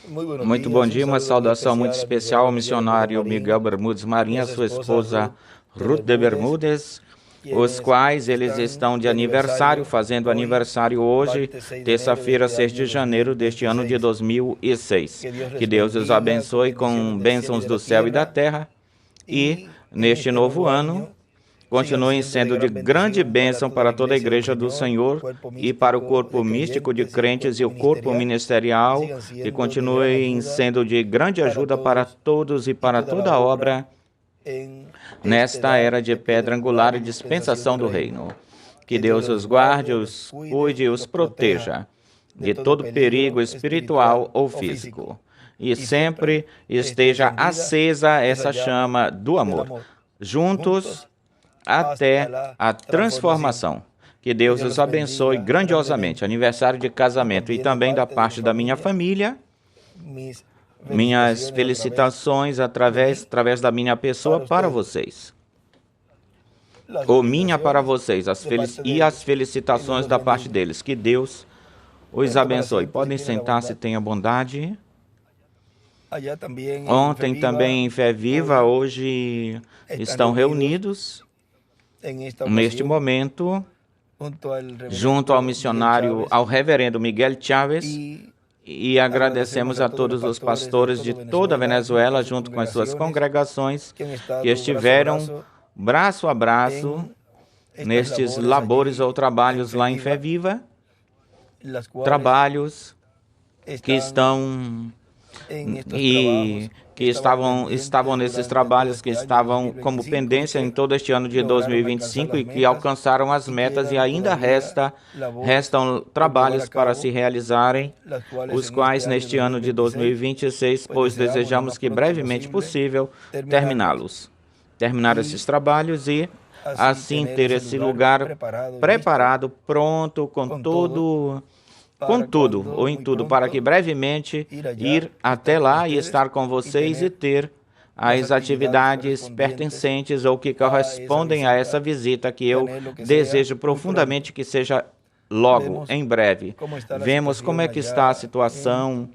Muito bom dia, uma saudação muito especial ao missionário Miguel Bermudes Marinha, sua esposa Ruth de Bermudes, os quais eles estão de aniversário, fazendo aniversário hoje, terça-feira, 6 de janeiro deste ano de 2006. Que Deus os abençoe com bênçãos do céu e da terra e, neste novo ano, continuem sendo de grande bênção para toda a Igreja do Senhor e para o corpo místico de crentes e o corpo ministerial, e continuem sendo de grande ajuda para todos e para toda a obra nesta era de pedra angular e dispensação do reino. Que Deus os guarde, os cuide e os proteja de todo perigo espiritual ou físico. E sempre esteja acesa essa chama do amor. Juntos, até a transformação. Que Deus os abençoe grandiosamente. Aniversário de casamento e também da parte da minha família. Minhas felicitações através da minha pessoa para vocês. Ou minha para vocês. As felicitações da parte deles. Que Deus os abençoe. Podem sentar-se, tenha bondade. Ontem também em Fé Viva, hoje estão reunidos neste momento, junto ao missionário, ao reverendo Miguel Chávez, e agradecemos a todos os pastores de toda a Venezuela, junto com as suas congregações, que estiveram braço a braço nestes labores ou trabalhos lá em Fé Viva, trabalhos que estão que estavam nesses trabalhos, que estavam como pendência em todo este ano de 2025 e que alcançaram as metas, e ainda restam trabalhos para se realizarem, os quais neste ano de 2026, pois desejamos que brevemente possível terminar esses trabalhos e assim ter esse lugar preparado, pronto, com tudo, ou em tudo, para que brevemente ir até lá e estar com vocês e ter as atividades pertencentes ou que correspondem a essa visita, que eu desejo profundamente que seja logo, em breve. Vemos como é que está a situação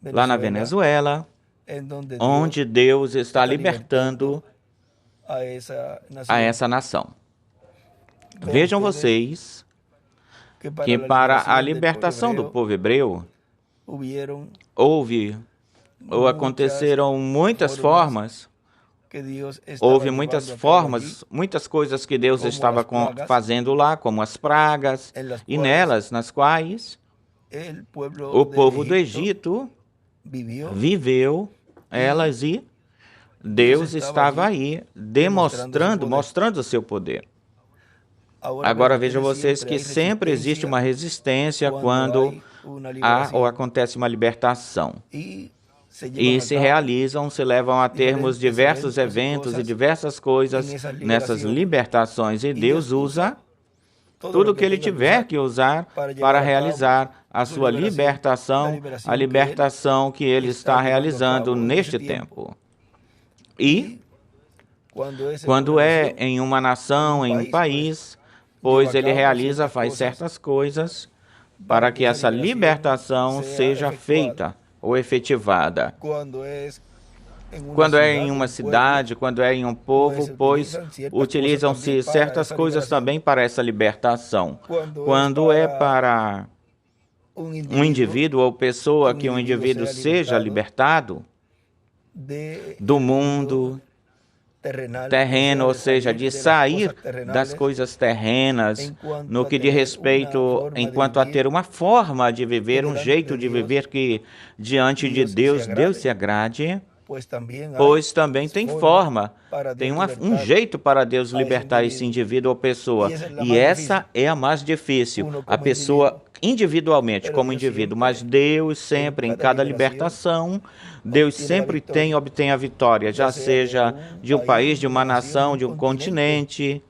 lá na Venezuela, onde Deus está libertando a essa nação. Vejam vocês que para a libertação do povo hebreu aconteceram muitas formas, muitas coisas que Deus estava fazendo lá, como as pragas, e nas quais o povo do Egito viveu elas, e Deus estava aí mostrando o seu poder. Agora vejam vocês que sempre existe uma resistência quando há ou acontece uma libertação. E se levam a termos diversos eventos e diversas coisas nessas libertações. E Deus usa tudo o que Ele tiver que usar para realizar a sua libertação, a libertação que Ele está realizando neste tempo. E quando é em uma nação, em um país, pois Ele faz certas coisas para que essa libertação seja feita ou efetivada. Quando é em uma cidade, quando é em um povo, pois utilizam-se certas coisas também para essa libertação. Quando é para um indivíduo ou pessoa, que um indivíduo seja libertado do mundo terreno, ou seja, de sair das coisas terrenas, no que diz respeito enquanto a ter uma forma de viver, um jeito de viver que diante de Deus se agrade, pois também tem forma, tem um jeito para Deus libertar esse indivíduo ou pessoa, e essa é a mais difícil, a pessoa individualmente, como indivíduo, mas Deus sempre, em cada libertação, Deus sempre obtém a vitória, já seja de um país, de uma nação, de um continente,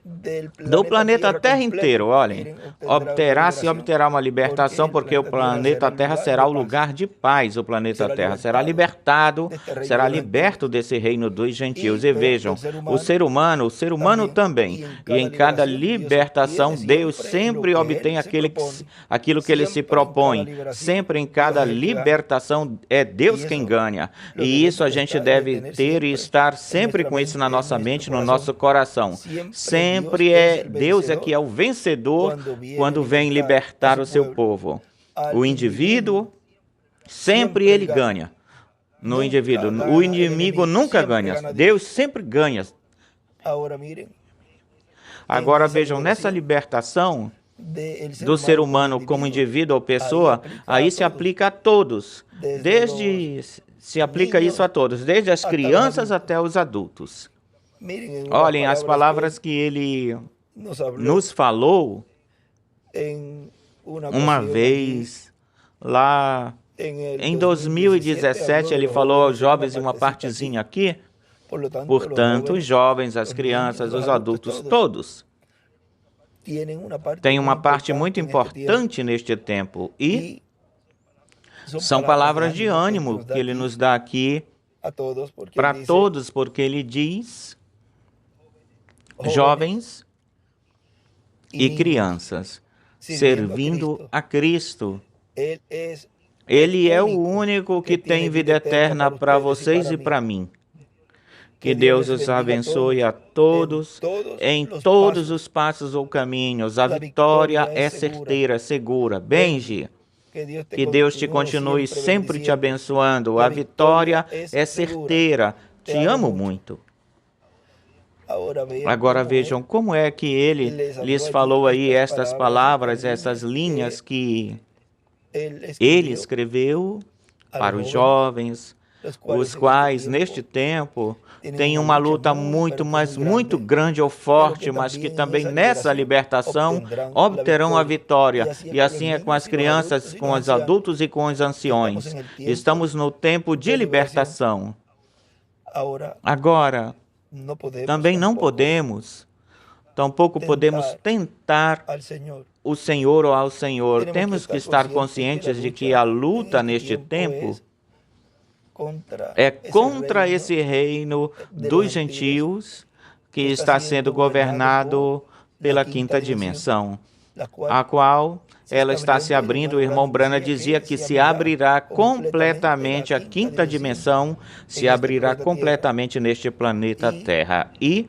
do planeta Terra inteiro, olhem, obterá uma libertação, porque o planeta Terra será o lugar de paz. O planeta Terra será libertado, será liberto desse reino dos gentios. E vejam, o ser humano também. E em cada libertação, Deus sempre obtém aquilo que ele se propõe. Sempre em cada libertação é Deus quem ganha. E isso a gente deve ter e estar sempre com isso na nossa mente, no nosso coração. Sempre Deus é que é o vencedor quando vem libertar o seu povo. O indivíduo, sempre ele ganha. No indivíduo, o inimigo nunca ganha. Deus sempre ganha. Agora vejam, nessa libertação do ser humano como indivíduo ou pessoa, aí se aplica a todos. Se aplica isso a todos, desde as crianças até os adultos. Olhem as palavras que ele nos falou uma vez lá em 2017. Ele falou aos jovens em uma partezinha aqui. Portanto, os jovens, as crianças, os adultos, todos têm uma parte muito importante neste tempo. E são palavras de ânimo que ele nos dá aqui para todos, porque ele diz: jovens e crianças, servindo a Cristo. Ele é o único que tem vida eterna para vocês e para mim. Que Deus os abençoe a todos, em todos os passos ou caminhos. A vitória é certeira, segura. Benji, que Deus te continue sempre te abençoando. A vitória é certeira. Te amo muito. Agora vejam como é que ele lhes falou aí estas palavras, essas linhas que ele escreveu para os jovens, os quais neste tempo têm uma luta muito grande ou forte, mas que também nessa libertação obterão a vitória. E assim é com as crianças, com os adultos e com os anciões. Estamos no tempo de libertação. Agora, também não podemos, tampouco podemos tentar o Senhor ou ao Senhor. Temos que estar conscientes de que a luta neste tempo é contra esse reino dos gentios que está sendo governado pela quinta dimensão, a qual ela está se abrindo. O irmão Brana dizia que se abrirá completamente, a quinta dimensão se abrirá completamente neste planeta Terra. E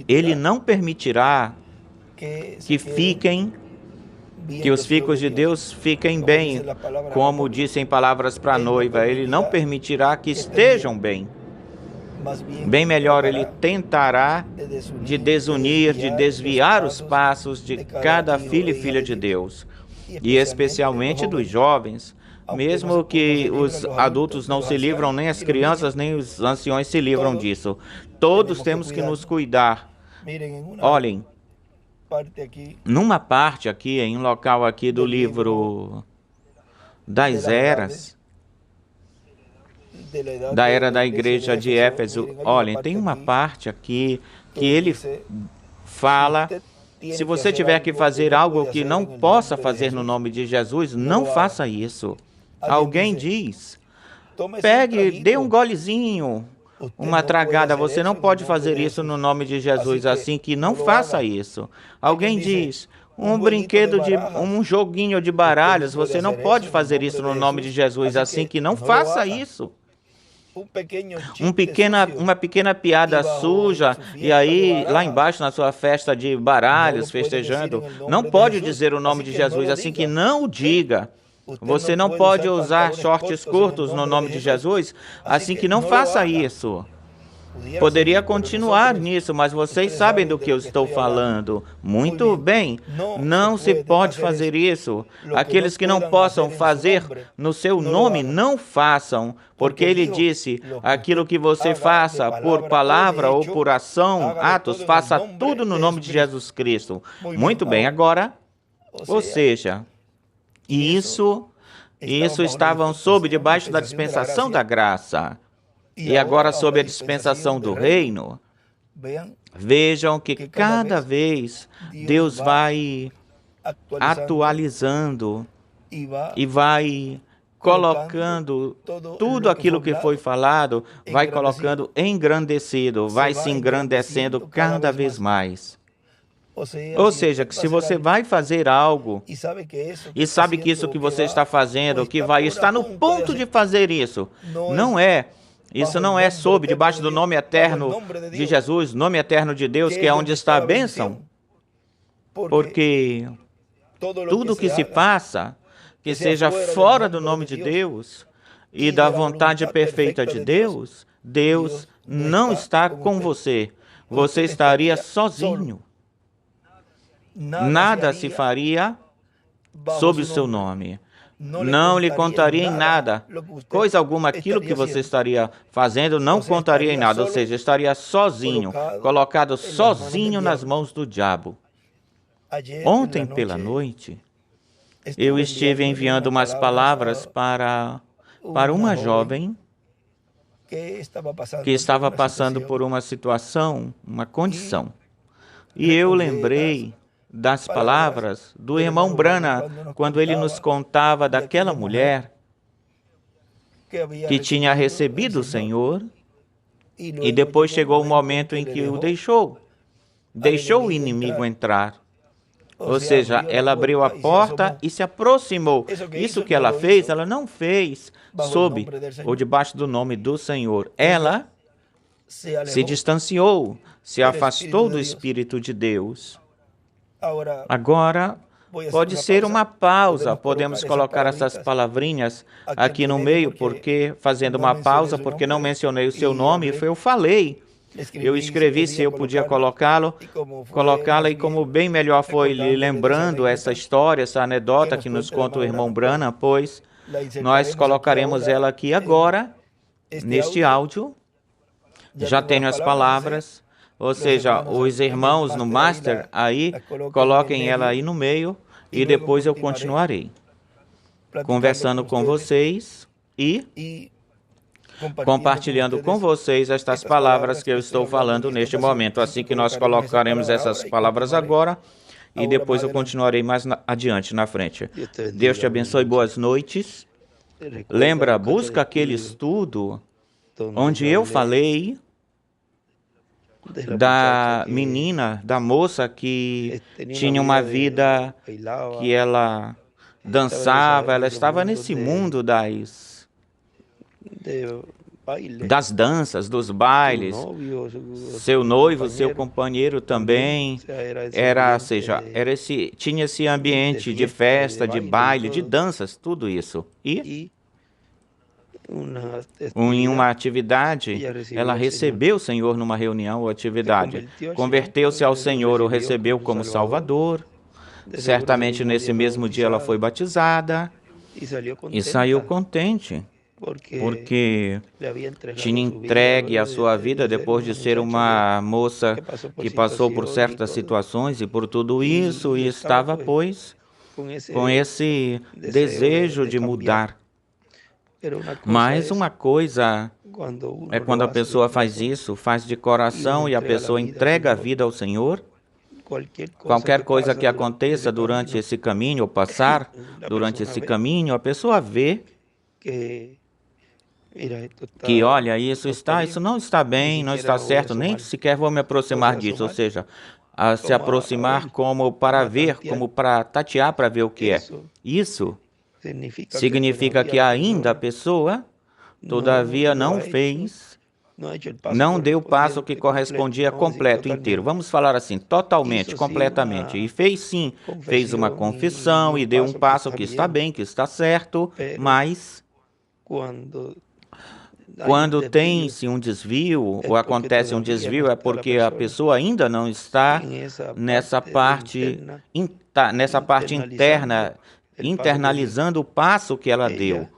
ele não permitirá que os filhos de Deus fiquem bem, como disse em palavras para a noiva. Ele não permitirá que estejam bem. Bem melhor, ele tentará de desunir, de desviar os passos de cada filho e filha de Deus, e especialmente dos jovens, mesmo que os adultos não se livram, nem as crianças, nem os anciões se livram disso. Todos temos que nos cuidar. Olhem, numa parte aqui, em um local aqui do livro das eras, da era da igreja de Éfeso, olhem, tem uma parte aqui que ele fala: se você tiver que fazer algo que não possa fazer no nome de Jesus, não faça isso. Alguém diz: pegue, dê um golezinho, uma tragada. Você não pode fazer isso no nome de Jesus, assim que não faça isso. Alguém diz: um brinquedo um joguinho de baralhos, você não pode fazer isso no nome de Jesus, assim que não faça isso. Uma pequena piada suja, e aí lá embaixo na sua festa de baralhos, festejando, não pode dizer o nome de Jesus, assim que não o diga. Você não pode usar shorts curtos no nome de Jesus, assim que não faça isso. Poderia continuar nisso, mas vocês sabem do que eu estou falando. Muito bem, não se pode fazer isso. Aqueles que não possam fazer no seu nome, não façam, porque ele disse: aquilo que você faça por palavra ou por ação, atos, faça tudo no nome de Jesus Cristo. Muito bem, agora, ou seja, isso estavam debaixo da dispensação da graça. E agora, sob a dispensação do reino, Vejam que cada vez Deus vai atualizando e vai colocando tudo aquilo que foi falado, vai colocando engrandecido, vai se engrandecendo cada vez mais. Ou seja, que se você vai fazer algo e sabe que isso que você está fazendo, que vai estar no ponto de fazer isso, isso não é sob, debaixo do nome eterno de Jesus, nome eterno de Deus, que é onde está a bênção. Porque tudo que se faça, que seja fora do nome de Deus e da vontade perfeita de Deus, Deus não está com você. Você estaria sozinho. Nada se faria sob o seu nome. Não lhe contaria em nada. Coisa alguma, aquilo que você estaria fazendo não contaria em nada. Ou seja, estaria sozinho, colocado sozinho nas mãos do diabo. Ontem pela noite, eu estive enviando umas palavras para uma jovem que estava passando por uma situação, uma condição. E eu lembrei das palavras do irmão Branham, quando ele nos contava daquela mulher que tinha recebido o Senhor e depois chegou o momento em que o deixou o inimigo entrar. Ou seja, ela abriu a porta e se aproximou. Isso que ela fez, ela não fez sob ou debaixo do nome do Senhor. Ela se distanciou, se afastou do Espírito de Deus. Agora, pode ser uma pausa. Podemos colocar essas palavrinhas aqui no meio, porque fazendo uma pausa, porque não mencionei o seu nome, eu falei. Eu escrevi se eu podia colocá-la, e como bem melhor foi lhe lembrando essa história, essa anedota que nos conta o irmão Branham, pois nós colocaremos ela aqui agora, neste áudio. Já tenho as palavras, ou seja, os irmãos no Master aí, coloquem ela aí no meio e depois eu continuarei conversando com vocês e compartilhando com vocês estas palavras que eu estou falando neste momento. Assim que nós colocaremos essas palavras agora e depois eu continuarei mais adiante, na frente. Deus te abençoe, boas noites. Lembra, busca aquele estudo onde eu falei da menina, da moça que tinha uma vida que ela dançava, ela estava nesse mundo das danças, dos bailes. Seu noivo, seu companheiro também tinha esse ambiente de festa, de baile, de danças, tudo isso. E em uma atividade, ela recebeu o Senhor numa reunião ou atividade. Converteu-se ao Senhor, o recebeu como Salvador. Certamente nesse mesmo dia ela foi batizada e saiu contente, porque tinha entregue a sua vida depois de ser uma moça que passou por certas situações e por tudo isso, e estava, pois, com esse desejo de mudar. Mas uma coisa é quando a pessoa faz isso, faz de coração e a pessoa entrega a vida ao Senhor. Qualquer coisa que aconteça durante esse caminho, ou passar durante esse caminho, a pessoa vê que, olha, isso não está bem, não está certo, nem sequer vou me aproximar disso. Ou seja, a se aproximar como para ver, como para tatear para ver o que é. Isso significa que ainda a pessoa, todavia, não deu o passo que correspondia completo, inteiro. Vamos falar assim, totalmente, completamente. E fez uma confissão e deu um passo que está bem, que está certo, mas quando tem-se um desvio, ou acontece um desvio, é porque a pessoa ainda não está nessa parte interna, internalizando o passo que ela deu.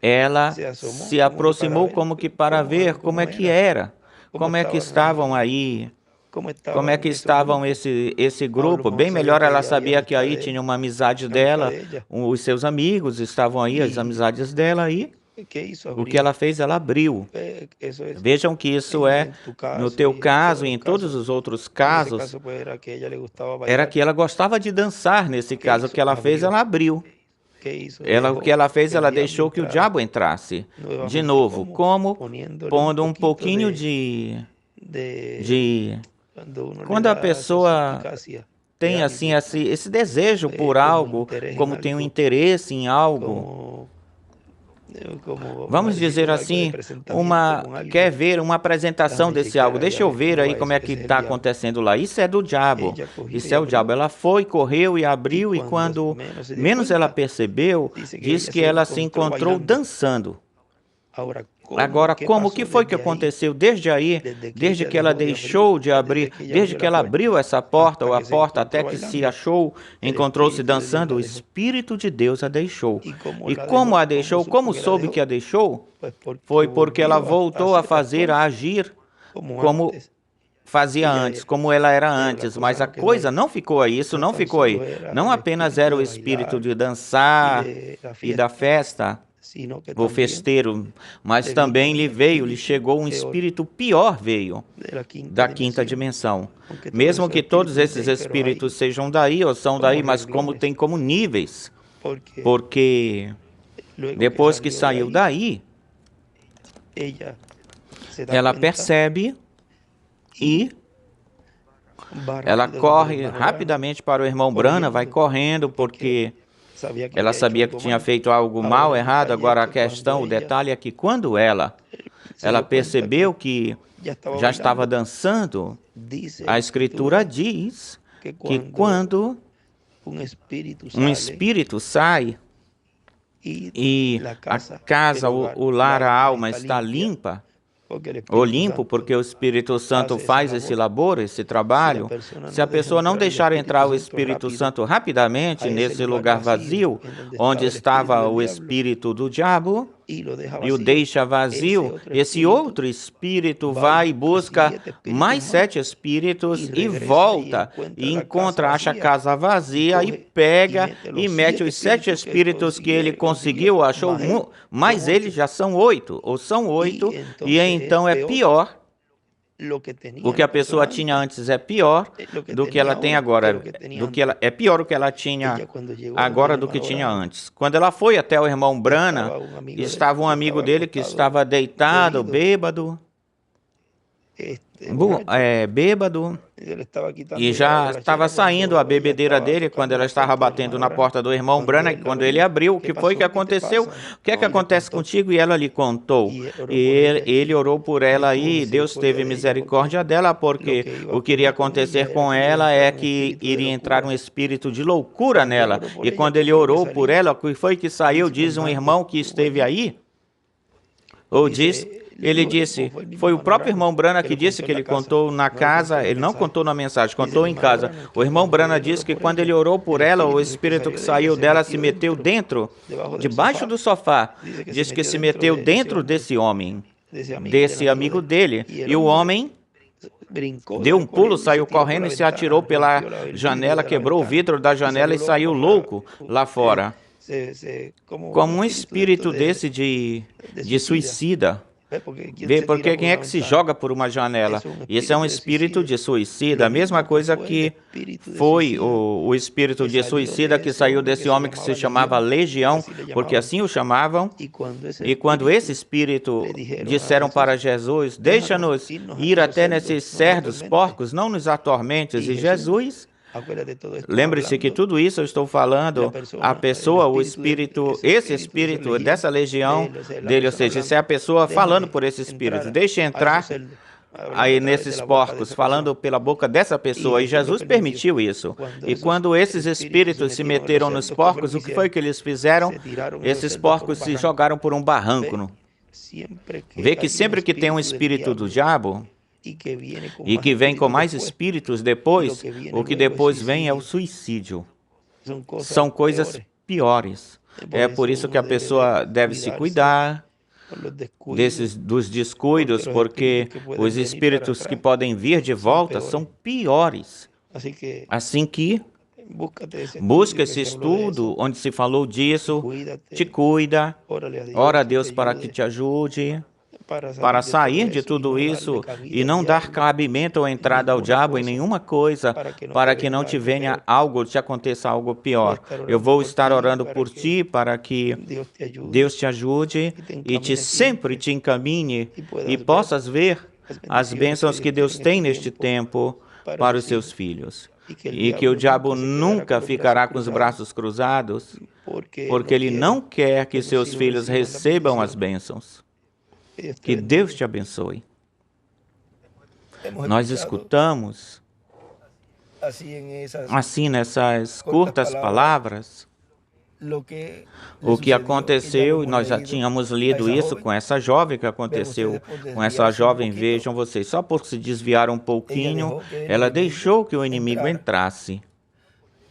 Ela se aproximou como que para ver como é que era, como é que estavam aí, como é que estavam esse grupo. Bem melhor ela sabia que aí tinha uma amizade dela, os seus amigos estavam aí, as amizades dela aí. O que ela fez, ela abriu. Vejam que isso é, no teu caso e em todos os outros casos, era que ela gostava de dançar. Nesse caso, o que ela fez, ela abriu. O que ela fez, ela deixou que o diabo entrasse. De novo, como? Pondo um pouquinho de... Quando a pessoa tem assim esse desejo por algo, como tem um interesse em algo, vamos dizer assim, quer ver uma apresentação desse algo, deixa eu ver aí como é que está acontecendo lá. Isso é do diabo, isso é o diabo. Ela foi, correu e abriu, e quando menos ela percebeu, diz que ela se encontrou dançando. Agora, o que foi que aconteceu desde aí, desde que ela deixou de abrir, desde que ela abriu essa porta, ou a porta até que se achou, encontrou-se dançando, o Espírito de Deus a deixou. E como a deixou, como soube que a deixou? Foi porque ela voltou a agir como fazia antes, como ela era antes, mas a coisa não ficou aí, isso não ficou aí. Não apenas era o espírito de dançar e da festa, o festeiro, mas também lhe chegou um espírito pior, veio da quinta dimensão. Mesmo que todos esses espíritos sejam daí ou são daí, mas tem como níveis, porque depois que saiu daí, ela percebe e ela corre rapidamente para o irmão Branham, vai correndo porque ela sabia que tinha feito algo mal, errado. Agora a questão, o detalhe é que quando ela percebeu que já estava dançando, a Escritura diz que quando um espírito sai e a casa, o lar, a alma está limpa, ou limpo, porque o Espírito Santo faz esse labor, esse trabalho. Se a pessoa não deixar entrar o Espírito Santo rapidamente nesse lugar vazio, onde estava o espírito do diabo, e o deixa vazio, esse outro espírito vai e busca mais 7 espíritos e volta e acha a casa vazia e pega e mete os 7 espíritos que ele conseguiu, achou, mas eles já são 8, ou são 8, e então é pior. O que a pessoa tinha antes é pior do que ela tem agora. É pior o que ela tinha agora do que tinha antes. Quando ela foi até o irmão Branham, estava um amigo dele que estava deitado, bêbado, e já estava saindo a bebedeira dele quando ela estava batendo na porta do irmão Branham. E quando ele abriu, o que foi que aconteceu? O que é que acontece contigo? E ela lhe contou. E ele orou por ela e Deus teve misericórdia dela, porque o que iria acontecer com ela é que iria entrar um espírito de loucura nela. E quando ele orou por ela, o que foi que saiu? Diz um irmão que esteve aí, ele disse, foi o próprio irmão Branham que disse que ele contou na casa, ele não contou na mensagem, contou em casa. O irmão Branham disse que quando ele orou por ela, o espírito que saiu dela se meteu debaixo do sofá. Disse que se meteu dentro desse homem, desse amigo dele. E o homem deu um pulo, saiu correndo e se atirou pela janela, quebrou o vidro da janela e saiu louco lá fora. Como um espírito desse de suicida. Vê, porque quem é que se joga por uma janela? Esse é um espírito de suicida, a mesma coisa que foi o espírito de suicida que saiu desse homem que se chamava Legião, porque assim o chamavam. E quando esse espírito disseram para Jesus, deixa-nos ir até nesses cerdos porcos, não nos atormentes, e Jesus... Lembre-se que tudo isso eu estou falando, a pessoa, o espírito, esse espírito dessa legião dele, ou seja, isso é a pessoa falando por esse espírito. Deixe entrar aí nesses porcos, falando pela boca dessa pessoa, e Jesus permitiu isso. E quando esses espíritos se meteram nos porcos, o que foi que eles fizeram? Esses porcos se jogaram por um barranco. Vê que sempre que tem um espírito do diabo, e que vem com mais espíritos depois, o que depois vem é o suicídio. São coisas piores. É por isso que a pessoa deve se cuidar dos descuidos, porque os espíritos que podem vir de volta são piores. Assim que Busca esse estudo onde se falou disso, te cuida, ora a Deus para que te ajude, para sair de tudo isso e não dar cabimento ou entrada ao diabo em nenhuma coisa, para que não te venha algo, te aconteça algo pior. Eu vou estar orando por ti para que Deus te ajude e sempre te encaminhe e possas ver as bênçãos que Deus tem neste tempo para os seus filhos. E que o diabo nunca ficará com os braços cruzados, porque ele não quer que seus filhos recebam as bênçãos. Que Deus te abençoe. Nós escutamos, assim, nessas curtas palavras, o que aconteceu, e nós já tínhamos lido isso com essa jovem, que aconteceu com essa jovem, vejam vocês, só por se desviar um pouquinho, ela deixou que o inimigo entrasse.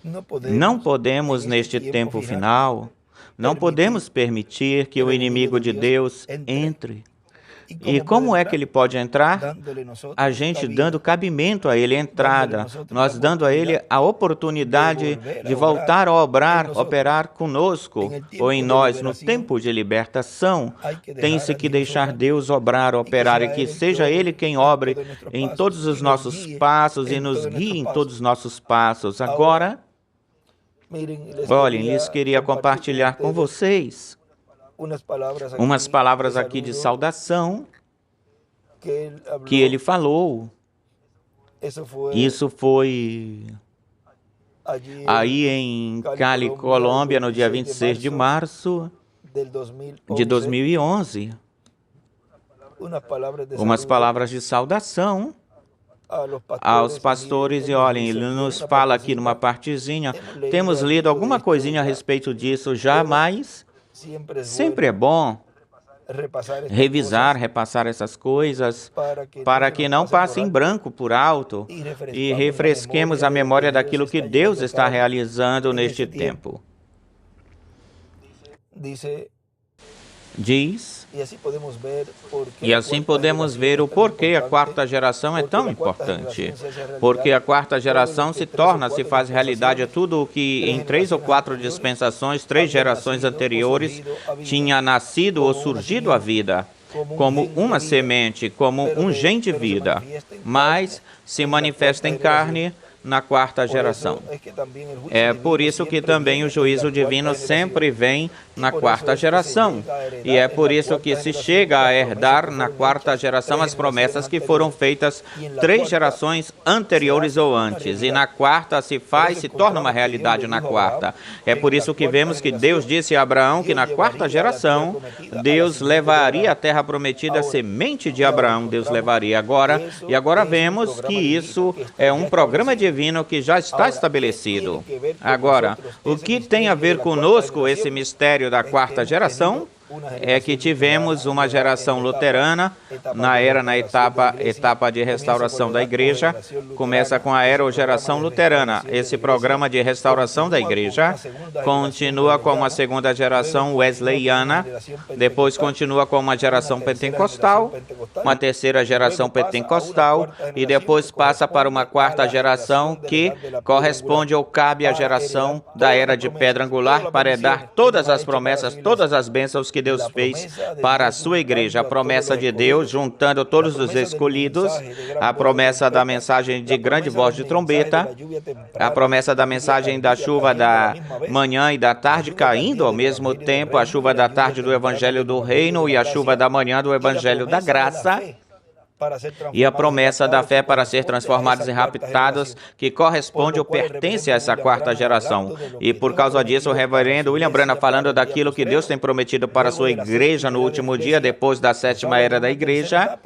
Não podemos, neste tempo final, não podemos permitir que o inimigo de Deus entre. E como é que ele pode entrar? A gente dando cabimento a ele, entrada, nós dando a ele a oportunidade de voltar a operar conosco ou em nós. No tempo de libertação, tem-se que deixar Deus obrar, operar, e que seja Ele quem obre em todos os nossos passos e nos guie em todos os nossos passos. Agora, olhem, lhes queria compartilhar com vocês umas palavras aqui de saudação que ele falou. Isso foi aí em Cali, Colômbia, no dia 26 de março de 2011. Umas palavras de saudação aos pastores, e olhem, ele nos fala aqui numa partezinha, temos lido alguma coisinha a respeito disso já, mas sempre é bom revisar, repassar essas coisas, para que não passe em branco por alto e refresquemos a memória daquilo que Deus está realizando neste tempo. Diz, e assim podemos ver o porquê a quarta geração é tão importante. Porque a quarta geração se faz realidade tudo o que em 3 ou 4 dispensações, 3 gerações anteriores, tinha nascido ou surgido a vida, como uma semente, como um gen de vida, mas se manifesta em carne na quarta geração. É por isso que também o juízo divino sempre vem na quarta geração. E é por isso que se chega a herdar na quarta geração as promessas que foram feitas 3 gerações anteriores ou antes. E na quarta se torna uma realidade na quarta. É por isso que vemos que Deus disse a Abraão que na quarta geração Deus levaria a terra prometida, a semente de Abraão Deus levaria agora. E agora vemos que isso é um programa divino que já está estabelecido. Agora, o que tem a ver conosco esse mistério da quarta geração? É que tivemos uma geração luterana na etapa de restauração da igreja. Começa com a era ou geração luterana. Esse programa de restauração da igreja continua com uma segunda geração wesleyana, depois continua com uma geração pentecostal, uma terceira geração pentecostal, e depois passa para uma quarta geração que corresponde ou cabe à geração da era de pedra angular, para dar todas as promessas, todas as bênçãos que Deus fez para a sua igreja, a promessa de Deus juntando todos os escolhidos, a promessa da mensagem de grande voz de trombeta, a promessa da mensagem da chuva da manhã e da tarde caindo ao mesmo tempo, a chuva da tarde do evangelho do reino e a chuva da manhã do evangelho da graça, e a promessa da fé para ser transformados e raptados, que corresponde ou pertence a essa quarta geração. E por causa disso, o reverendo William Branham, falando daquilo que Deus tem prometido para a sua igreja no último dia, depois da 7ª era da igreja,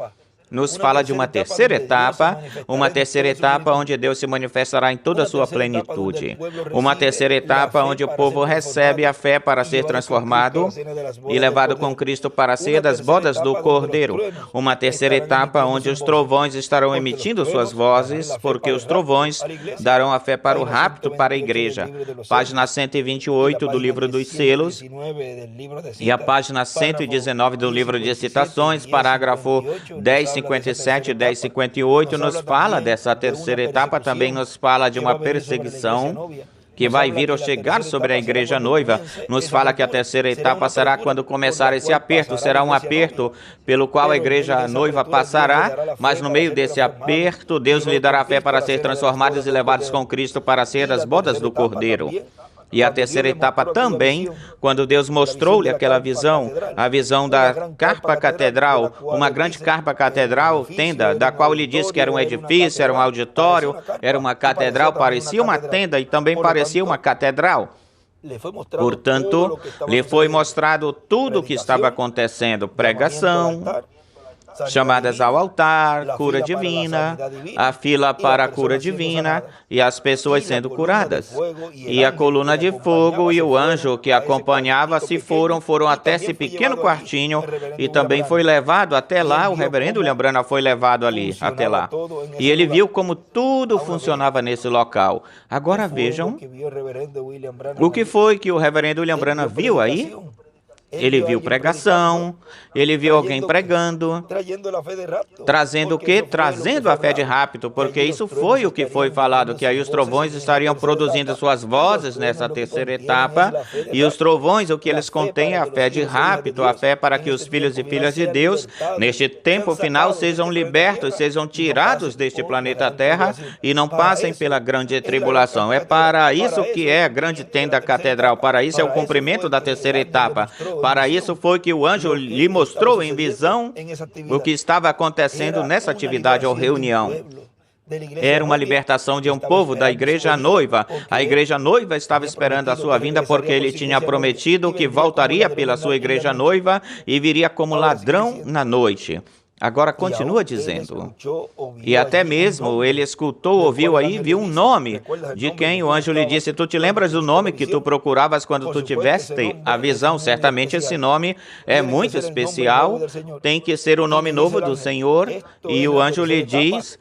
nos fala de uma terceira etapa onde Deus se manifestará em toda a sua plenitude. Uma terceira etapa onde o povo recebe a fé para ser transformado e levado com Cristo para a ceia das bodas do Cordeiro. Uma terceira etapa onde os trovões estarão emitindo suas vozes, porque os trovões darão a fé para o rapto para a igreja. Página 128 do livro dos selos e a página 119 do livro de citações, parágrafo 1057 e 1058, nos fala dessa terceira etapa, também nos fala de uma perseguição que vai vir ou chegar sobre a igreja noiva, nos fala que a terceira etapa será quando começar esse aperto. Será um aperto pelo qual a igreja noiva passará, mas no meio desse aperto, Deus lhe dará fé para ser transformados e levados com Cristo para ser das bodas do Cordeiro. E a terceira etapa também, quando Deus mostrou-lhe aquela visão, a visão da carpa catedral, uma grande carpa catedral, tenda, da qual ele disse que era um edifício, era um auditório, era uma catedral, parecia uma tenda e também parecia uma catedral. Portanto, lhe foi mostrado tudo o que estava acontecendo, pregação, chamadas ao altar, cura divina, a fila para a cura divina e as pessoas sendo curadas. E a coluna de fogo e o anjo que acompanhava foram até esse pequeno quartinho e também foi levado até lá, o reverendo William Branham foi levado ali, até lá. E ele viu como tudo funcionava nesse local. Agora vejam o que foi que o reverendo William Branham viu aí. Ele viu pregação, ele viu alguém pregando, trazendo o quê? Trazendo a fé de rapto, porque isso foi o que foi falado, que aí os trovões estariam produzindo suas vozes nessa terceira etapa, e os trovões, o que eles contêm é a fé de rapto, a fé para que os filhos e filhas de Deus, neste tempo final, sejam libertos, sejam tirados deste planeta Terra e não passem pela grande tribulação. É para isso que é a grande tenda catedral, para isso é o cumprimento da terceira etapa. Para isso foi que o anjo lhe mostrou em visão o que estava acontecendo nessa atividade ou reunião. Era uma libertação de um povo da igreja noiva. A igreja noiva estava esperando a sua vinda porque ele tinha prometido que voltaria pela sua igreja noiva e viria como ladrão na noite. Agora continua dizendo, e até mesmo ele escutou, ouviu aí, viu um nome de quem o anjo lhe disse, tu te lembras do nome que tu procuravas quando tu tiveste a visão? Certamente esse nome é muito especial, tem que ser o nome novo do Senhor, e o anjo lhe diz,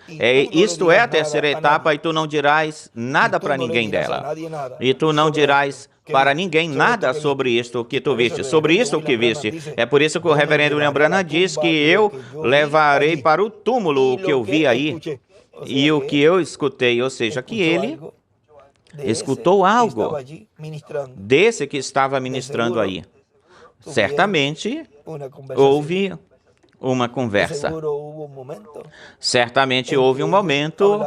isto é a terceira etapa e tu não dirás nada para ninguém dela, e tu não dirás para ninguém nada sobre isto que tu viste, sobre isto que viste. É por isso que o reverendo William Branham diz que eu levarei para o túmulo o que eu vi aí e o que eu escutei, ou seja, que ele escutou algo desse que estava ministrando aí. Certamente houve uma conversa. Certamente houve um momento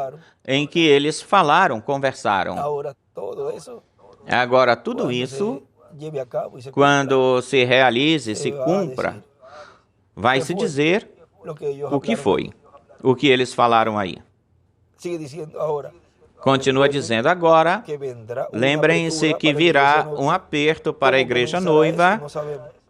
em que eles falaram, conversaram. Agora, tudo isso, quando se realize, se cumpra, vai se dizer o que foi, o que eles falaram aí. Continua dizendo agora, lembrem-se que virá um aperto para a igreja noiva.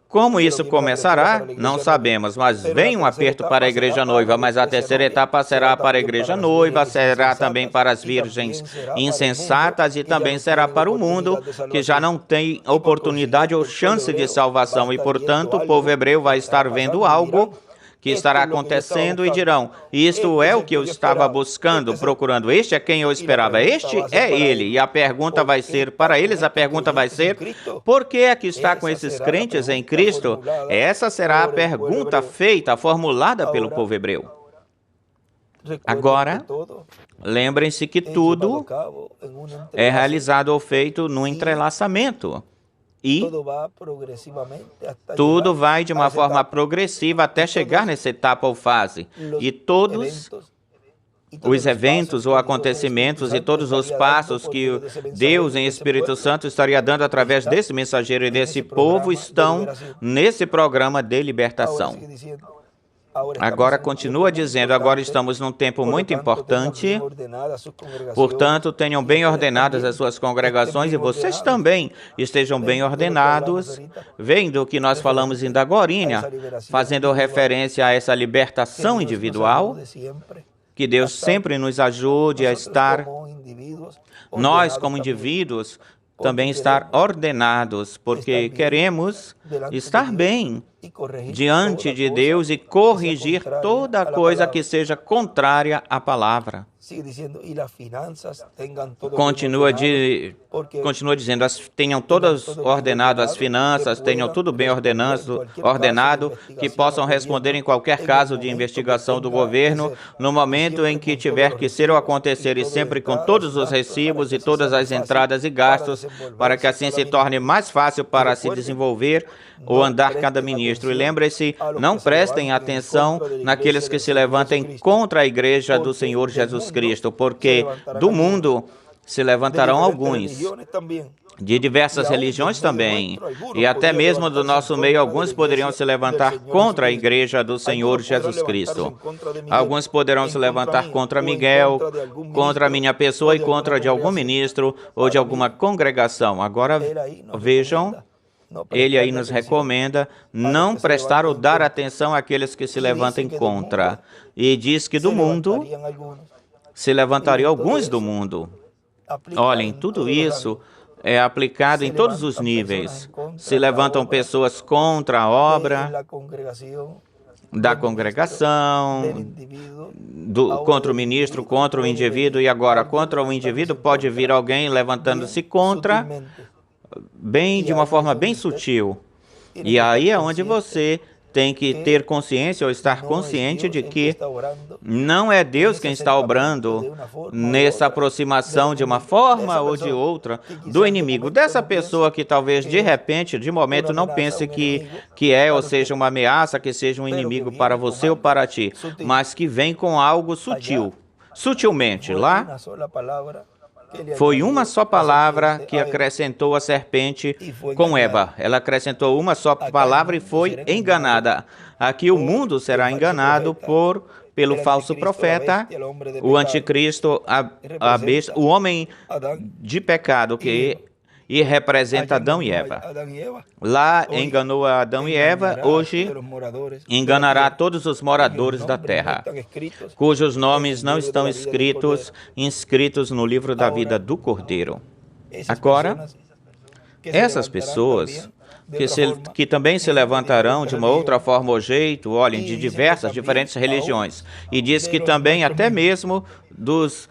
Como isso começará, não sabemos, mas vem um aperto para a igreja noiva, mas a terceira etapa será para a igreja noiva, será também para as virgens insensatas e também será para o mundo, que já não tem oportunidade ou chance de salvação, e portanto o povo hebreu vai estar vendo algo que estará acontecendo e dirão, isto é o que eu estava buscando, procurando, este é quem eu esperava, este é ele. E a pergunta vai ser, para eles a pergunta vai ser, por que é que está com esses crentes em Cristo? Essa será a pergunta feita, formulada pelo povo hebreu. Agora, lembrem-se que tudo é realizado ou feito no entrelaçamento. E tudo vai de uma forma progressiva até chegar nessa etapa ou fase. E todos os eventos ou acontecimentos e todos os passos que Deus em Espírito Santo estaria dando através desse mensageiro e desse povo estão nesse programa de libertação. Agora continua dizendo, agora estamos num tempo muito importante, portanto, tenham bem ordenadas as suas congregações e vocês também estejam bem ordenados, vendo o que nós falamos ainda agorinha, fazendo referência a essa libertação individual, que Deus sempre nos ajude a estar, nós como indivíduos, também estar ordenados, porque queremos estar bem diante de Deus e corrigir toda coisa que seja contrária à palavra. Continua dizendo, tenham todas ordenado as finanças, tenham tudo bem ordenado, que possam responder em qualquer caso de investigação do governo, no momento em que tiver que ser ou acontecer, e sempre com todos os recibos e todas as entradas e gastos, para que assim se torne mais fácil para se desenvolver ou andar cada ministro. E lembre-se, não prestem atenção naqueles que se levantem contra a igreja do Senhor Jesus Cristo, porque do mundo se levantarão alguns, de diversas religiões também, e até mesmo do nosso meio, alguns poderiam se levantar contra a igreja do Senhor Jesus Cristo. Alguns poderão se levantar contra Miguel, contra a minha pessoa e contra de algum ministro ou de alguma congregação. Agora vejam, ele aí nos recomenda não prestar ou dar atenção àqueles que se levantem contra. E diz que do mundo se levantariam alguns do mundo. Olhem, tudo isso é aplicado em todos os níveis. Se levantam pessoas contra a obra da congregação, contra o ministro, contra o indivíduo, e agora contra o indivíduo pode vir alguém levantando-se contra, bem de uma forma bem sutil. E aí é onde você tem que ter consciência ou estar consciente de que não é Deus quem está obrando nessa aproximação de uma forma ou de outra do inimigo, dessa pessoa que talvez de repente, de momento, não pense que é ou seja uma ameaça, que seja um inimigo para você ou para ti, mas que vem com algo sutil, sutilmente. Lá foi uma só palavra que acrescentou a serpente com Eva. Ela acrescentou uma só palavra e foi enganada. Aqui o mundo será enganado pelo falso profeta, o anticristo, a besta, o homem de pecado e representa Adão e Eva. Lá enganou Adão e Eva, hoje enganará todos os moradores da terra, cujos nomes não estão inscritos no livro da vida do Cordeiro. Agora, essas pessoas que também se levantarão de uma outra forma ou jeito, olhem, de diferentes religiões, e diz que também até mesmo dos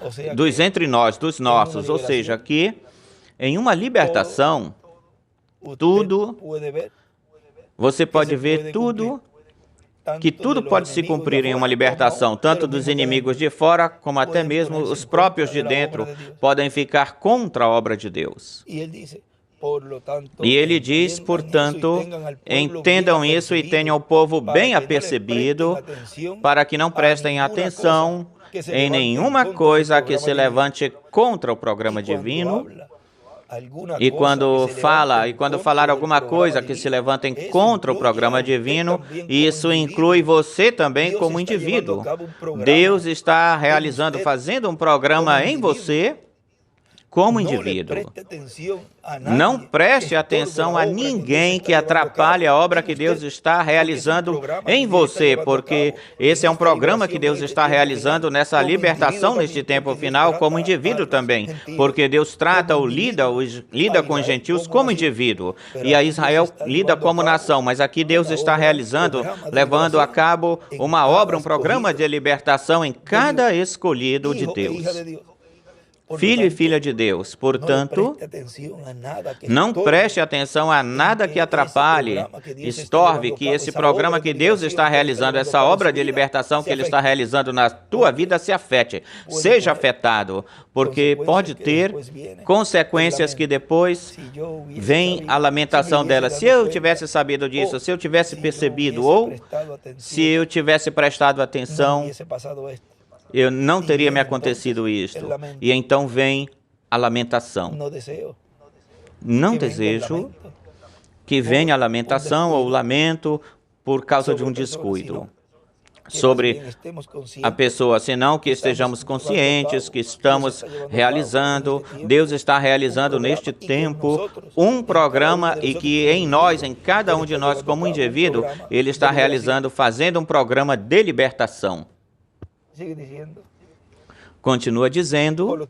entre nós, dos nossos, ou seja, que em uma libertação, você pode ver que tudo pode se cumprir em uma libertação, tanto dos inimigos de fora, como até mesmo os próprios de dentro podem ficar contra a obra de Deus. E ele diz, portanto, entendam isso e tenham o povo bem apercebido, para que não prestem atenção em nenhuma coisa que se levante contra o programa divino. E quando falar alguma coisa que se levantem contra o programa divino, isso inclui você também como indivíduo. Deus está fazendo um programa em você como indivíduo. Não preste atenção a ninguém que atrapalhe a obra que Deus está realizando em você, porque esse é um programa que Deus está realizando nessa libertação neste tempo final como indivíduo também, porque Deus trata ou lida com os gentios como indivíduo, e a Israel lida como nação, mas aqui Deus está levando a cabo uma obra, um programa de libertação em cada escolhido de Deus. Filho e filha de Deus, portanto, não preste atenção a nada que atrapalhe, estorve que esse programa que Deus está realizando, essa obra de libertação que Ele está realizando na tua vida se afete, seja afetado, porque pode ter consequências que depois vem a lamentação dela. Se eu tivesse sabido disso, se eu tivesse percebido, ou se eu tivesse prestado atenção, eu não teria me acontecido isto. E então vem a lamentação. Não desejo que venha a lamentação ou o lamento por causa de um descuido sobre a pessoa, senão que estejamos conscientes que estamos realizando, Deus está realizando neste tempo um programa e que em nós, em cada um de nós como indivíduo, Ele está fazendo um programa de libertação. Continua dizendo,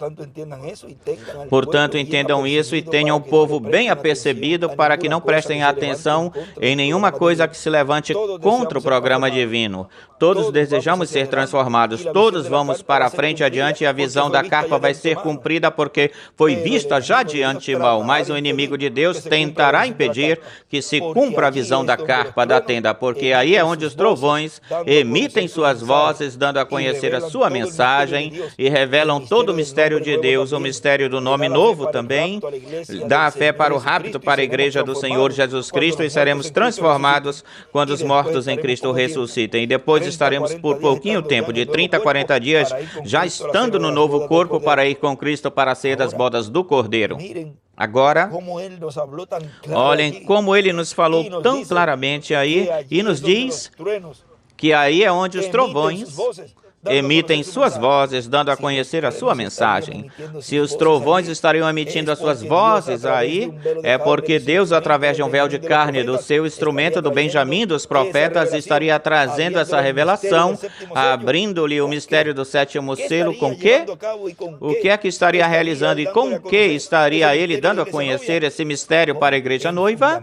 portanto, entendam isso e tenham o povo bem apercebido para que não prestem atenção em nenhuma coisa que se levante contra o programa divino. Todos desejamos ser transformados, todos vamos para frente e adiante e a visão da carpa vai ser cumprida porque foi vista já de antemão, mas o inimigo de Deus tentará impedir que se cumpra a visão da carpa da tenda, porque aí é onde os trovões emitem suas vozes, dando a conhecer a sua mensagem e revelam todo o mistério de Deus, o mistério do nome novo também, dá a fé para o rapto para a igreja do Senhor Jesus Cristo e seremos transformados quando os mortos em Cristo ressuscitem. E depois estaremos por pouquinho tempo, de 30 a 40 dias, já estando no novo corpo para ir com Cristo para a ceia das bodas do Cordeiro. Agora, olhem como ele nos falou tão claramente aí e nos diz que aí é onde os trovões emitem suas vozes, dando a conhecer a sua mensagem. Se os trovões estariam emitindo as suas vozes aí, é porque Deus, através de um véu de carne do seu instrumento do Benjamim, dos profetas, estaria trazendo essa revelação, abrindo-lhe o mistério do sétimo selo. Com que? O que é que estaria realizando e com que estaria ele dando a conhecer esse mistério para a igreja noiva?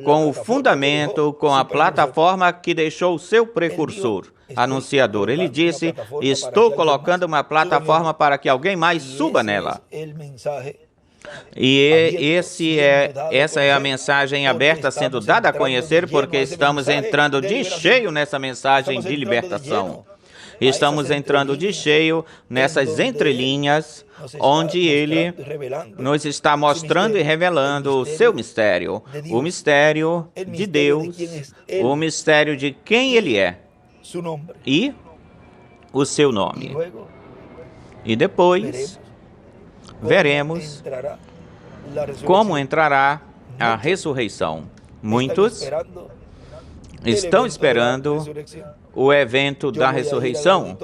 Com o fundamento, com a plataforma que deixou o seu precursor, anunciador. Ele disse, estou colocando uma plataforma para que alguém mais suba nela. E essa é a mensagem aberta sendo dada a conhecer, porque estamos entrando de cheio nessa mensagem de libertação. Estamos entrando de cheio nessas entrelinhas, onde ele nos está mostrando e revelando o seu mistério, o mistério de Deus, o mistério de quem ele é e o seu nome. E depois veremos como entrará a ressurreição. Muitos estão esperando o evento da ressurreição.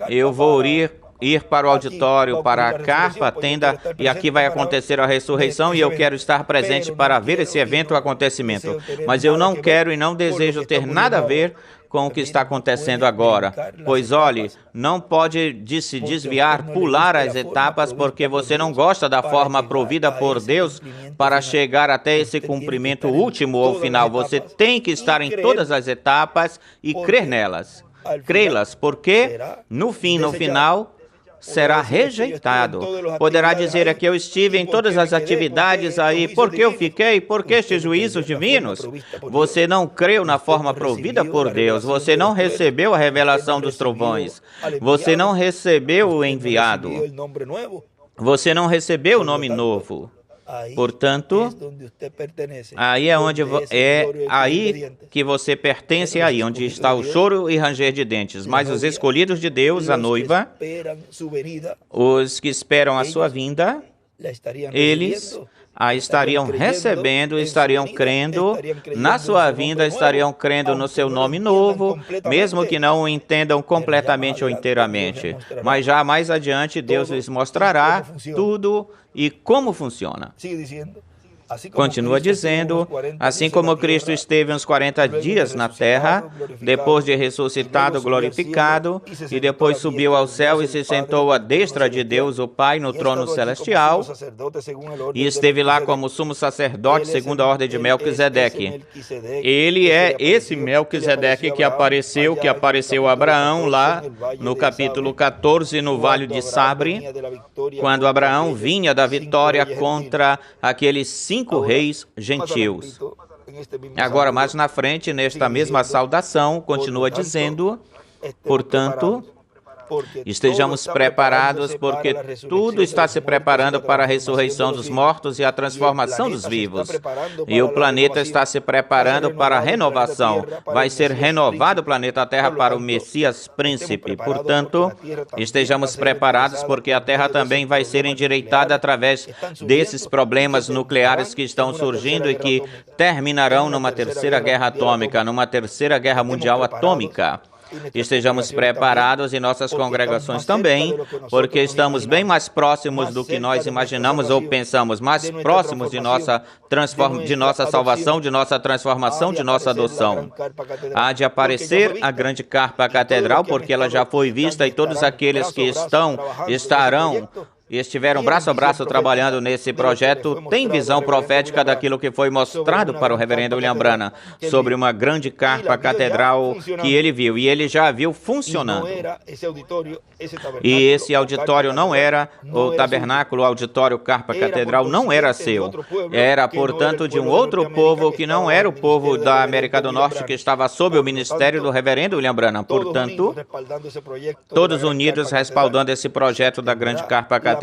Eu vou ir para o auditório, para a carpa, a tenda, e aqui vai acontecer a ressurreição e eu quero estar presente para ver esse evento, o acontecimento. Mas eu não quero e não desejo ter nada a ver com o que está acontecendo agora. Pois, olhe, não pode se desviar, pular as etapas, porque você não gosta da forma provida por Deus para chegar até esse cumprimento último ou final. Você tem que estar em todas as etapas e crer nelas. Crê-las, porque no final, será rejeitado. Poderá dizer é que eu estive em todas as atividades aí, por que eu fiquei? Por que estes juízos divinos? Você não creu na forma provida por Deus, você não recebeu a revelação dos trovões, você não recebeu o enviado, você não recebeu o nome novo. Portanto, aí é onde aí que você pertence, aí onde está o choro e ranger de dentes. Mas os escolhidos de Deus, a noiva, os que esperam a sua vinda, eles a estariam recebendo, estariam crendo na sua vinda, estariam crendo no seu nome novo, mesmo que não o entendam completamente ou inteiramente. Mas já mais adiante, Deus lhes mostrará tudo e como funciona. Continua dizendo, assim como Cristo esteve uns 40 dias na terra, depois de ressuscitado, glorificado, e depois subiu ao céu e se sentou à destra de Deus, o Pai, no trono celestial, e esteve lá como sumo sacerdote, segundo a ordem de Melquisedeque. Ele é esse Melquisedeque que apareceu a Abraão lá no capítulo 14, no Vale de Sabre, quando Abraão vinha da vitória contra aqueles 5 reis gentios. Agora, mais na frente, nesta mesma saudação, continua dizendo, portanto, estejamos preparados, porque tudo está se preparando para a ressurreição dos mortos e a transformação dos vivos. E o planeta está se preparando para a renovação. Vai ser renovado o planeta Terra para o Messias Príncipe. Portanto, estejamos preparados, porque a Terra também vai ser endireitada através desses problemas nucleares que estão surgindo e que terminarão numa terceira guerra atômica, numa terceira guerra mundial atômica. estejamos preparados e nossas congregações também, porque estamos bem mais próximos do que nós imaginamos ou pensamos, mais próximos de nossa salvação, de nossa transformação, de nossa adoção. Há de aparecer a grande carpa catedral, porque ela já foi vista e todos aqueles que estarão e estiveram braço a braço trabalhando nesse projeto, têm visão profética daquilo que foi mostrado para o reverendo William Branham, sobre uma grande carpa catedral que ele viu, e ele já viu funcionando. E esse auditório não era, o tabernáculo, o auditório carpa catedral não era seu. Era, portanto, de um outro povo que não era o povo da América do Norte que estava sob o ministério do reverendo William Branham. Portanto, todos unidos respaldando esse projeto da grande carpa catedral,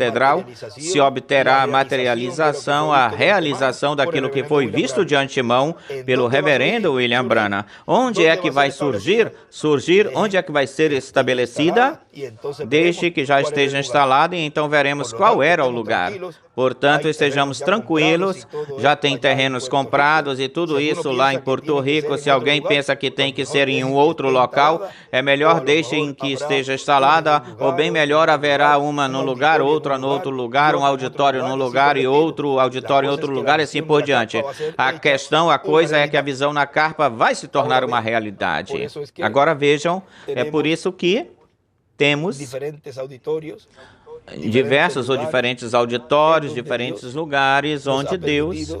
se obterá a materialização, a realização daquilo que foi visto de antemão pelo reverendo William Branham. Onde é que vai surgir? Onde é que vai ser estabelecida? Desde que já esteja instalada, e então veremos qual era o lugar. Portanto, estejamos tranquilos, já tem terrenos comprados e tudo isso lá em Porto Rico. Se alguém pensa que tem que ser em um outro local, é melhor deixem que esteja instalada, ou bem melhor haverá uma num lugar, outra no outro lugar, um auditório num lugar e outro auditório em outro lugar, e assim por diante. A coisa é que a visão na carpa vai se tornar uma realidade. Agora vejam, é por isso que temos diversos ou diferentes auditórios, diferentes lugares onde Deus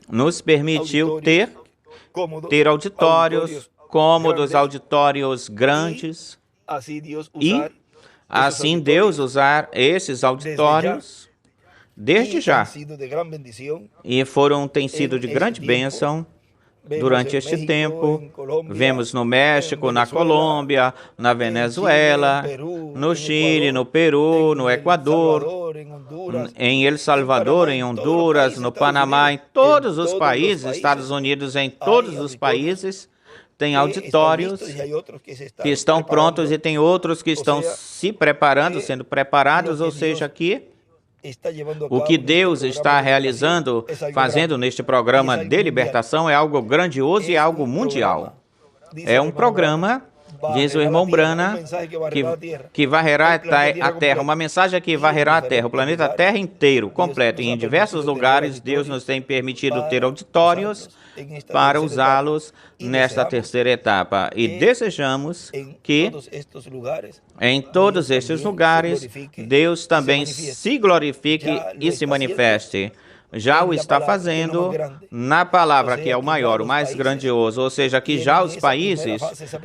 nos permitiu ter auditórios, cômodos, auditórios grandes, e assim Deus usar esses auditórios desde já, e têm sido de grande bênção. Durante este tempo, vemos no México, na Colômbia, na Venezuela, no Chile, no Peru, no Equador, em El Salvador, em Honduras, no Panamá, em todos os países, Estados Unidos, em todos os países, tem auditórios que estão prontos e tem outros que estão se preparando, sendo preparados, ou seja, aqui, o que Deus está realizando, fazendo neste programa de libertação é algo grandioso e algo mundial. É um programa, diz o irmão Branham, que varrerá a Terra, uma mensagem que varrerá a Terra, o planeta Terra inteiro, completo. E em diversos lugares, Deus nos tem permitido ter auditórios para usá-los nesta terceira etapa. E desejamos que em todos estes lugares, Deus também se glorifique e se manifeste. Já o está fazendo na palavra, que é o maior, o mais grandioso, ou seja, que já os países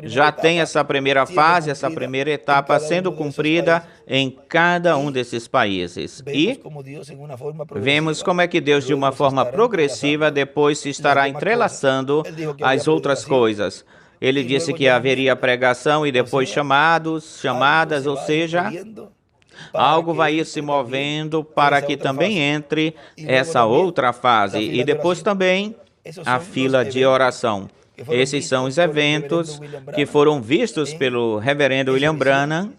já têm essa primeira fase, essa primeira etapa sendo cumprida em cada um desses países. E vemos como é que Deus, de uma forma progressiva, depois se estará entrelaçando as outras coisas. Ele disse que haveria pregação e depois chamadas, ou seja, algo vai ir se movendo para que também entre essa outra fase. E depois também a fila de oração. Esses são os eventos que foram vistos pelo reverendo William Branham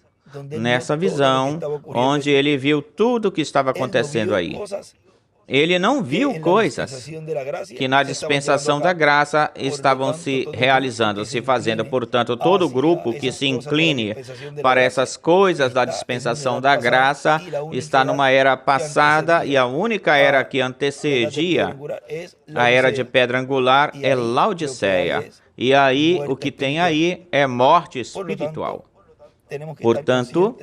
nessa visão, onde ele viu tudo o que estava acontecendo aí. Ele não viu coisas que na dispensação da graça estavam se realizando, se fazendo. Portanto, todo grupo que se incline para essas coisas da dispensação da graça está numa era passada, e a única era que antecedia a era de pedra angular é Laodiceia. E aí, o que tem aí é morte espiritual. Portanto,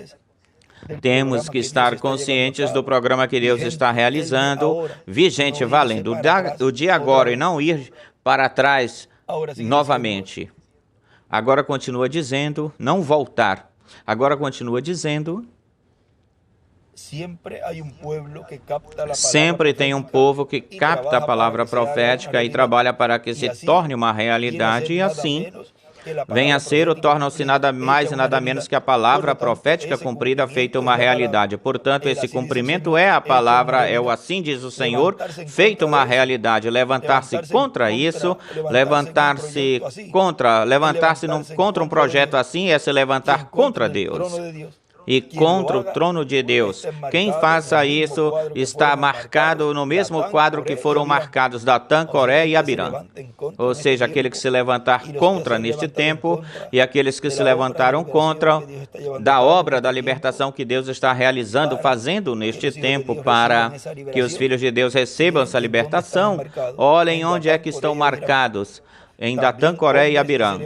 temos que estar conscientes do programa que Deus está realizando, vigente, valendo o dia agora, e não ir para trás novamente. Agora continua dizendo, não voltar. Agora continua dizendo, sempre tem um povo que capta a palavra profética e trabalha para que se torne uma realidade, e assim venha a ser ou torna-se nada mais e nada menos que a palavra profética cumprida, feita uma realidade. Portanto, esse cumprimento é a palavra, é o assim diz o Senhor, feito uma realidade. Levantar-se contra isso, levantar-se contra um projeto assim é se levantar contra Deus. e contra o trono de Deus. Quem faça isso está marcado no mesmo quadro que foram marcados Datã, Coré e Abirã. Ou seja, aquele que se levantar contra neste tempo e aqueles que se levantaram contra da obra da libertação que Deus está realizando, fazendo neste tempo para que os filhos de Deus recebam essa libertação. Olhem onde é que estão marcados. Em Datã, Coré e Abirã.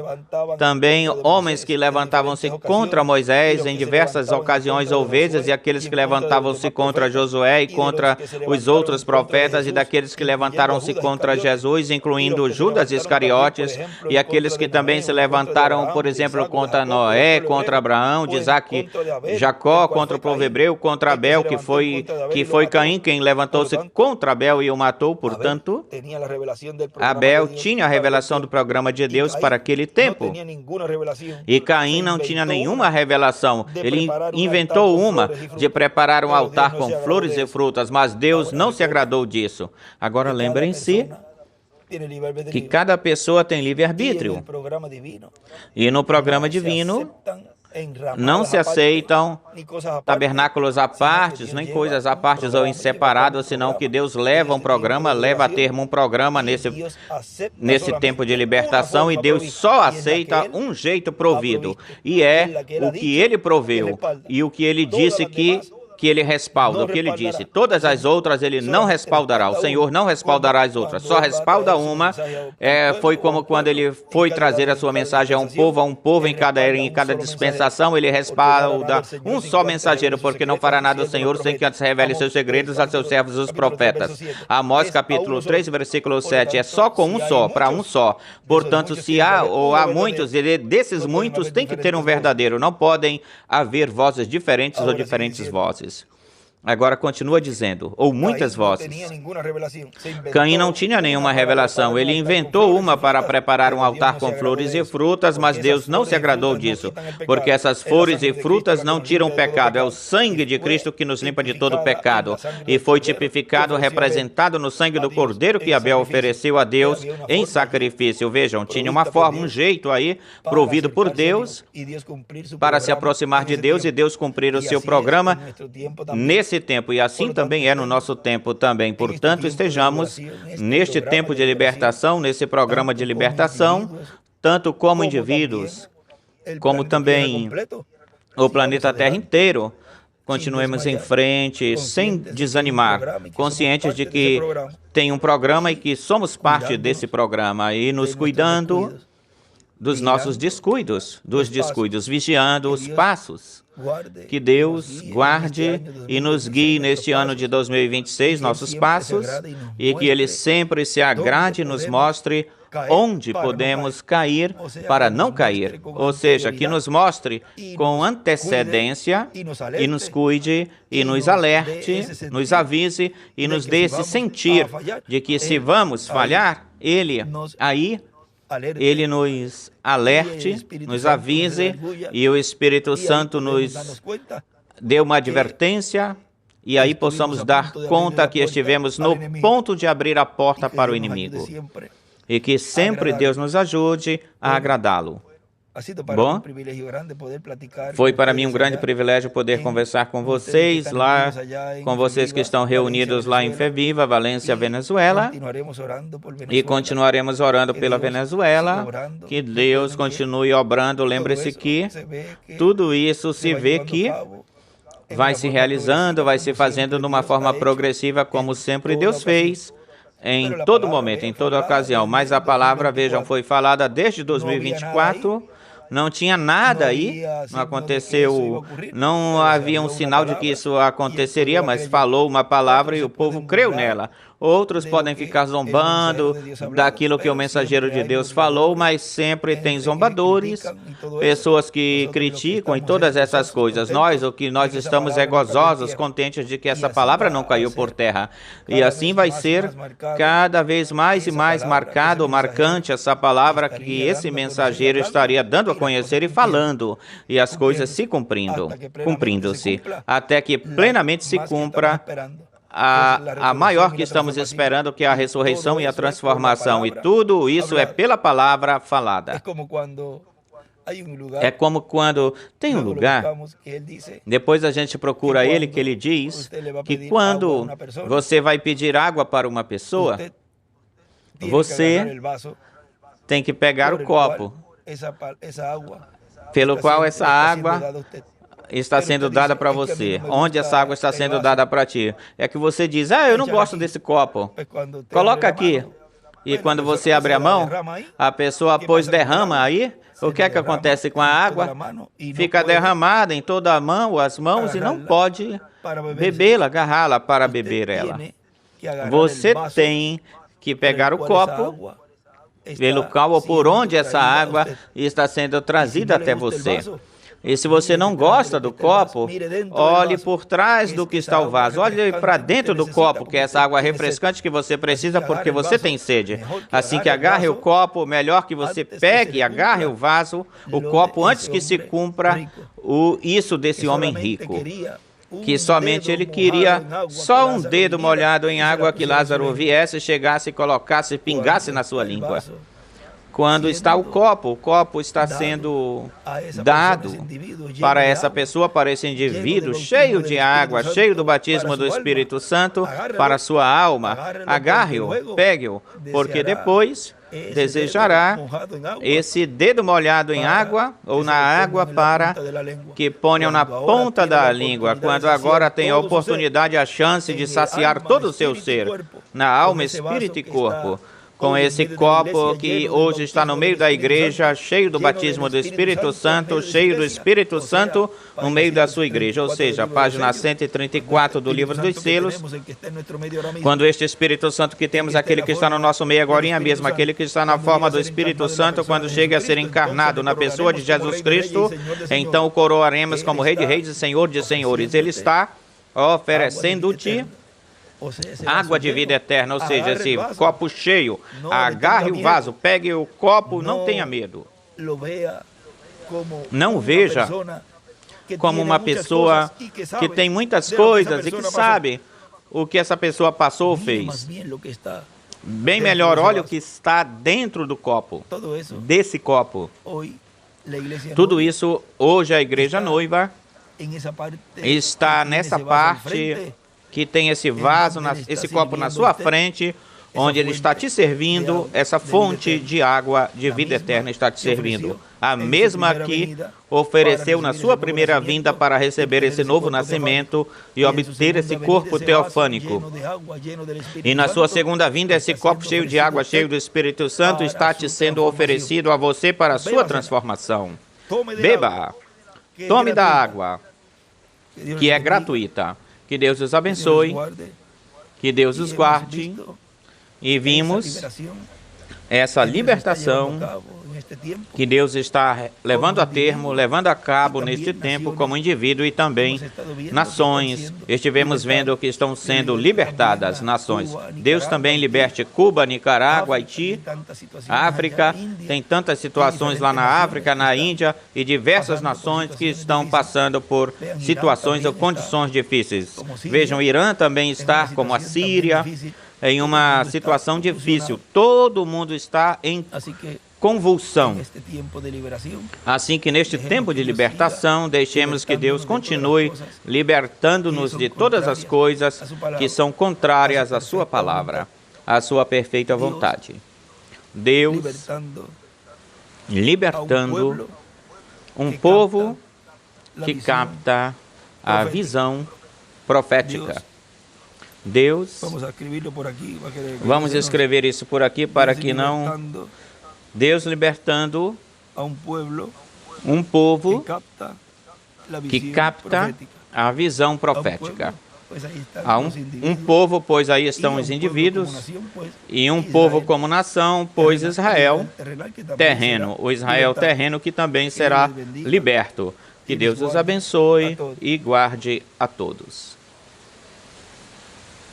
Também homens que levantavam-se contra Moisés em diversas ocasiões ou vezes, e aqueles que levantavam-se contra Josué e contra os outros profetas, e daqueles que levantaram-se contra Jesus, incluindo Judas Iscariotes, e aqueles que também se levantaram, por exemplo, contra Noé, contra Abraão, de Isaac, Jacó, contra o povo hebreu, contra Abel, que foi Caim quem levantou-se contra Abel e o matou. Portanto, Abel tinha a revelação do programa de Deus para aquele tempo. E Caim não tinha nenhuma revelação. Ele inventou uma de preparar um altar com flores e frutas, mas Deus não se agradou disso. Agora lembrem-se que cada pessoa tem livre-arbítrio. E no programa divino não se aceitam tabernáculos à parte, nem coisas à parte ou em separado, senão que Deus leva a termo um programa nesse tempo de libertação, e Deus só aceita um jeito provido, e é o que Ele proveu, e o que Ele disse que Ele respalda, o que Ele disse. Todas as outras Ele não respaldará. O Senhor não respaldará as outras, só respalda uma. Foi como quando Ele foi trazer a sua mensagem a um povo em cada dispensação, Ele respalda um só mensageiro, porque não fará nada o Senhor sem que antes revele seus segredos a seus servos os profetas. Amós capítulo 3, versículo 7, é só com um só, para um só. Portanto, se há muitos, desses muitos tem que ter um verdadeiro, não podem haver vozes diferentes ou diferentes vozes. Agora continua dizendo, ou muitas vozes. Caim não tinha nenhuma revelação. Ele inventou uma para preparar um altar com flores e frutas, mas Deus não se agradou disso, porque essas flores e frutas não tiram o pecado. É o sangue de Cristo que nos limpa de todo pecado. E foi tipificado, representado no sangue do Cordeiro que Abel ofereceu a Deus em sacrifício. Vejam, tinha uma forma, um jeito aí, provido por Deus, para se aproximar de Deus e Deus cumprir o seu programa nesse tempo, e assim também é no nosso tempo também. Portanto, estejamos neste tempo de libertação, nesse programa de libertação, tanto como indivíduos, como também o planeta Terra inteiro. Continuemos em frente, sem desanimar, conscientes de que tem um programa e que somos parte desse programa, e nos cuidando dos nossos descuidos, vigiando os passos. Que Deus guarde e nos guie neste ano de 2026, nossos passos, e que Ele sempre se agrade e nos mostre onde podemos cair para não cair. Ou seja, que nos mostre com antecedência e nos cuide e nos alerte, nos avise e nos dê esse sentir de que se vamos falhar, Ele nos alerte, nos avise, e o Espírito Santo nos dê uma advertência, e aí possamos dar conta que estivemos no ponto de abrir a porta para o inimigo. E que sempre Deus nos ajude a agradá-lo. Bom, foi para mim um grande privilégio poder conversar com vocês lá, com vocês que estão reunidos lá em Feviva, Valência, Venezuela, e continuaremos orando pela Venezuela, que Deus continue obrando. Lembre-se que tudo isso se vê que vai se realizando, vai se fazendo de uma forma progressiva, como sempre Deus fez, em todo momento, em toda ocasião. Mas a palavra, vejam, foi falada desde 2024, não tinha nada aí, não aconteceu, não havia um sinal de que isso aconteceria, mas falou uma palavra e o povo creu nela. Outros podem ficar zombando daquilo que o mensageiro de Deus falou, mas sempre tem zombadores, pessoas que criticam e todas essas coisas. O que nós estamos é gozosos, contentes de que essa palavra não caiu por terra. E assim vai ser cada vez mais e mais marcante essa palavra que esse mensageiro estaria dando a conhecer e falando, e as coisas se cumprindo-se, até que plenamente se cumpra a maior que estamos esperando, que é a ressurreição e a transformação, e tudo isso é pela palavra falada. É como quando tem um lugar, depois a gente procura ele, que ele diz que quando você vai pedir água para uma pessoa, você tem que pegar o copo pelo qual essa água está sendo dada para você. Onde essa água está sendo dada para ti? É que você diz, eu não gosto desse copo. Coloca aqui. E quando você abre a mão, a pessoa pois derrama aí. O que é que acontece com a água? Fica derramada em toda a mão, as mãos, e não pode bebê-la, agarrá-la para beber ela. Você tem que pegar o copo pelo qual ou por onde essa água está sendo trazida até você. E se você não gosta do copo, olhe por trás do que está o vaso. Olhe para dentro do copo, que é essa água refrescante que você precisa porque você tem sede. Assim que agarre o copo, melhor que você pegue e agarre o vaso, o copo, antes que se cumpra isso desse homem rico. Que somente ele queria só um dedo molhado em água que Lázaro viesse, chegasse, colocasse, pingasse na sua língua. Quando está o copo está sendo dado para essa pessoa, para esse indivíduo, cheio de água, cheio do batismo do Espírito Santo, para a sua alma. Agarre-o, pegue-o, porque depois desejará esse dedo molhado em água ou na água para que ponham na ponta da língua, quando agora tem a oportunidade, a chance de saciar todo o seu ser, na alma, espírito e corpo. Com esse copo que hoje está no meio da igreja, cheio do batismo do Espírito Santo, cheio do Espírito Santo no meio da sua igreja. Ou seja, a página 134 do livro dos selos, quando este Espírito Santo que temos, aquele que está no nosso meio agora mesmo, aquele que está na forma do Espírito Santo, quando chega a ser encarnado na pessoa de Jesus Cristo, então o coroaremos como Rei de Reis e Senhor de Senhores. Ele está oferecendo-te água de vida eterna, ou seja, esse copo cheio. Agarre o vaso, pegue o copo, não tenha medo. Não veja como uma pessoa que tem muitas coisas e que sabe o que essa pessoa passou ou fez. Bem melhor, olha o que está dentro do copo, desse copo. Tudo isso, hoje a igreja noiva está nessa parte que tem esse vaso, esse copo na sua frente, onde ele está te servindo, essa fonte de água de vida eterna está te servindo. A mesma que ofereceu na sua primeira vinda para receber esse novo nascimento e obter esse corpo teofânico. E na sua segunda vinda, esse copo cheio de água, cheio do Espírito Santo, está te sendo oferecido a você para a sua transformação. Beba, tome da água, que é gratuita. Que Deus os abençoe, que Deus os guarde, e vimos essa libertação que Deus está levando a termo, levando a cabo neste tempo como indivíduo e também nações. Estivemos vendo que estão sendo libertadas nações. Deus também liberte Cuba, Nicarágua, Haiti, África. Tem tantas situações lá na África, na Índia e diversas nações que estão passando por situações ou condições difíceis. Vejam, o Irã também está, como a Síria, em uma situação difícil. Todo mundo está em convulsão. Assim que neste tempo de libertação, deixemos que Deus continue libertando-nos de todas as coisas que são contrárias à sua palavra, à sua perfeita vontade. Deus libertando um povo que capta a visão profética. Deus, vamos escrever isso por aqui para que não... Deus libertando um povo que capta a visão profética. Há um povo, pois aí estão os indivíduos, e um povo como nação, pois Israel terreno. O Israel terreno que também será liberto. Que Deus os abençoe e guarde a todos.